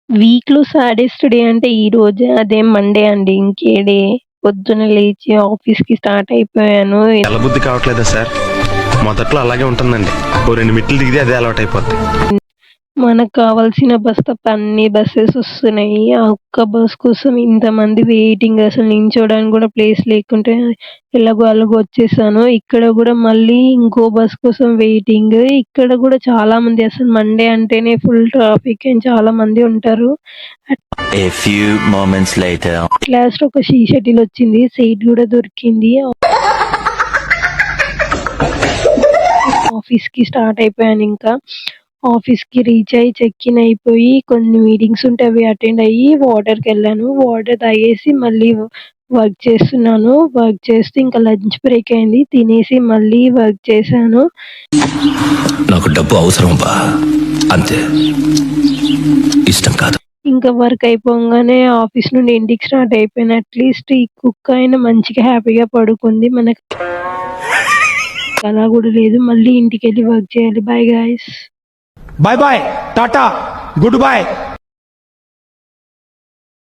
వీక్‌లో saddest day అంటే ఈ రోజే. అదేం మండే అండి. ఇంకే డే. పొద్దున లేచి ఆఫీస్‌కి స్టార్ట్ అయిపోయాను. బుద్ధి కావట్లేదా సార్? మొదట్లో అలాగే ఉంటుందండి. ఓ 2 మెట్లు దిగితే అదే అలవాటైపోద్ది. మనకు కావాల్సిన బస్ తప్ప అన్ని బసెస్ వస్తున్నాయి. ఆ ఒక్క బస్ కోసం ఇంతమంది వెయిటింగ్, అసలు నించోడానికి కూడా ప్లేస్ లేకుంటే ఎలాగో అలాగో వచ్చేసాను. ఇక్కడ కూడా మళ్ళీ ఇంకో బస్ కోసం వెయిటింగ్. ఇక్కడ కూడా చాలా మంది, అసలు మండే అంటేనే ఫుల్ ట్రాఫిక్ అండ్ చాలా మంది ఉంటారు. A few moments later. Last ఒక షీ షటిల్ వచ్చింది. సీట్ కూడా దొరికింది. ఆఫీస్‌కి స్టార్ట్ అయిపోయాను ఇంకా. ఆఫీస్‌కి రీచ్ అయ్యి, చెక్ ఇన్ అయిపోయి, కొన్ని మీటింగ్స్ ఉంటే అవి అటెండ్ అయ్యి వాటర్‌కెళ్ళాను. వాటర్ తాగేసి మళ్ళీ వర్క్ చేస్తున్నాను. వర్క్ చేస్తూ ఇంకా లంచ్ బ్రేక్ అయింది. తినేసి మళ్ళీ వర్క్ చేశాను. నాకు డబ్బు అవసరం బా, అంతే, ఇష్టం కాదు. ఇంకా వర్క్ అయిపోగానే ఆఫీస్ నుండి ఇంటికి స్టార్ట్ అయిపోయాను. అట్‌లీస్ట్ ఈ కుక్క అయినా మంచిగా హ్యాపీగా పడుకుంది. మనకు అలా కూడా లేదు. మళ్ళీ ఇంటికెళ్ళి వర్క్ చేయాలి. Bye guys. బాయ్ బాయ్, టాటా, గుడ్ బాయ్.